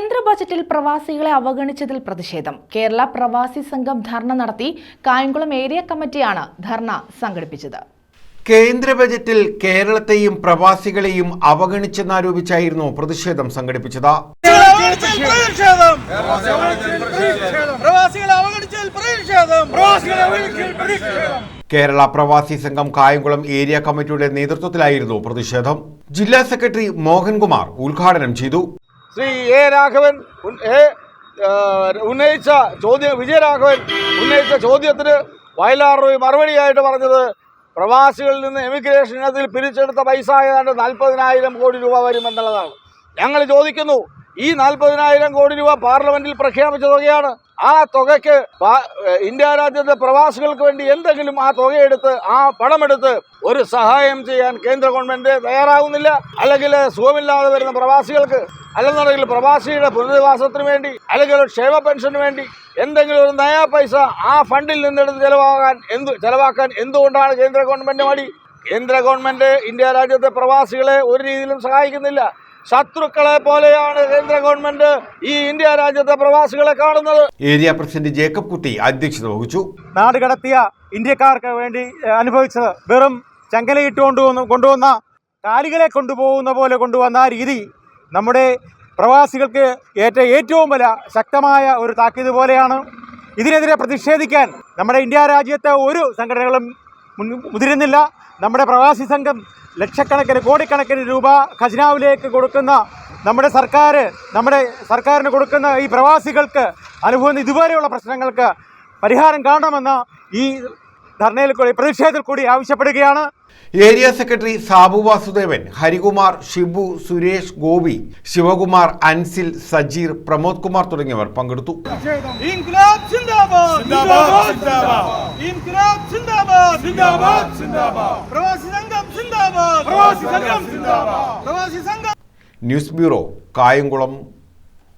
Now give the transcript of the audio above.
കേന്ദ്ര ബജറ്റിൽ പ്രവാസികളെ അവഗണിച്ചതിൽ പ്രതിഷേധം. കേരള പ്രവാസി സംഘം ധർണ നടത്തി. കായംകുളം ഏരിയ കമ്മിറ്റിയാണ് ധർണ സംഘടിപ്പിച്ചത്. കേന്ദ്ര ബജറ്റിൽ കേരളത്തെയും പ്രവാസികളെയും അവഗണിച്ചെന്നാരോപിച്ചായിരുന്നു പ്രതിഷേധം സംഘടിപ്പിച്ചത്. കേരള പ്രവാസി സംഘം കായംകുളം ഏരിയ കമ്മിറ്റിയുടെ നേതൃത്വത്തിലായിരുന്നു പ്രതിഷേധം. ജില്ലാ സെക്രട്ടറി മോഹൻകുമാർ ഉദ്ഘാടനം ചെയ്തു. ശ്രീ രാഘവൻ ഉന്നയിച്ച വിജയരാഘവൻ ഉന്നയിച്ച ചോദ്യത്തിന് വയലാർ മറുപടിയായിട്ട് പറഞ്ഞത് പ്രവാസികളിൽ നിന്ന് എമിഗ്രേഷൻ ഇനത്തിൽ പിരിച്ചെടുത്ത പൈസ ഏതാണ്ട് 40,000 കോടി രൂപ വരുമെന്നുള്ളതാണ്. ഞങ്ങൾ ചോദിക്കുന്നു, ഈ 40,000 കോടി രൂപ പാർലമെന്റിൽ പ്രഖ്യാപിച്ച തുകയാണ്. ആ തുകയ്ക്ക് ഇന്ത്യ രാജ്യത്തെ പ്രവാസികൾക്ക് വേണ്ടി എന്തെങ്കിലും ആ തുകയെടുത്ത് ആ പണമെടുത്ത് ഒരു സഹായം ചെയ്യാൻ കേന്ദ്ര ഗവൺമെന്റ് തയ്യാറാകുന്നില്ല. അല്ലെങ്കിൽ സുഖമില്ലാതെ വരുന്ന പ്രവാസികൾക്ക്, അല്ലെന്നുണ്ടെങ്കിൽ പ്രവാസിയുടെ പുനരധിവാസത്തിന് വേണ്ടി, അല്ലെങ്കിൽ ഒരു ക്ഷേമ പെൻഷന് വേണ്ടി എന്തെങ്കിലും ഒരു നയാ പൈസ ആ ഫണ്ടിൽ നിന്നെടുത്ത് ചെലവാക്കാൻ എന്തുകൊണ്ടാണ് കേന്ദ്ര ഗവൺമെന്റ് മടി? കേന്ദ്ര ഗവൺമെന്റ് ഇന്ത്യ രാജ്യത്തെ പ്രവാസികളെ ഒരു രീതിയിലും സഹായിക്കുന്നില്ല. ശത്രുക്കളെ പോലെയാണ് കേന്ദ്ര ഗവൺമെന്റ് ഈ ഇന്ത്യ രാജ്യത്തെ പ്രവാസികളെ കാണുന്നത്. ഏരിയ പ്രസിഡന്റ് ജേക്കബ് കുട്ടി അധ്യക്ഷത വഹിച്ചു. നാട് കടത്തിയ ഇന്ത്യക്കാർക്ക് വേണ്ടി അനുഭവിച്ചത് വെറും ചങ്ങലയിട്ട് കൊണ്ടുവന്ന കാലികളെ കൊണ്ടുപോകുന്ന പോലെ കൊണ്ടുവന്ന ആ രീതി നമ്മുടെ പ്രവാസികൾക്ക് ഏറ്റവും വലിയ ശക്തമായ ഒരു താക്കീത് പോലെയാണ്. ഇതിനെതിരെ പ്രതിഷേധിക്കാൻ നമ്മുടെ ഇന്ത്യ രാജ്യത്തെ ഒരു സംഘടനകളും മുതിരുന്നില്ല. നമ്മുടെ പ്രവാസി സംഘം ലക്ഷക്കണക്കിന് കോടിക്കണക്കിന് രൂപ ഖജനാവിലേക്ക് കൊടുക്കുന്ന നമ്മുടെ സർക്കാരിന് കൊടുക്കുന്ന ഈ പ്രവാസികൾക്ക് അനുഭവം ഇതുവരെയുള്ള പ്രശ്നങ്ങൾക്ക് പരിഹാരം കാണണമെന്ന് ഈ ധർണയിൽ കൂടി പ്രതിഷേധത്തിൽ കൂടി ആവശ്യപ്പെടുകയാണ്. ഏരിയ സെക്രട്ടറി സാബു വാസുദേവൻ, ഹരികുമാർ, ഷിബു, സുരേഷ്, ഗോപി, ശിവകുമാർ, അൻസിൽ, സജീർ, പ്രമോദ് കുമാർ തുടങ്ങിയവർ പങ്കെടുത്തു. News bureau, Kayamkulam.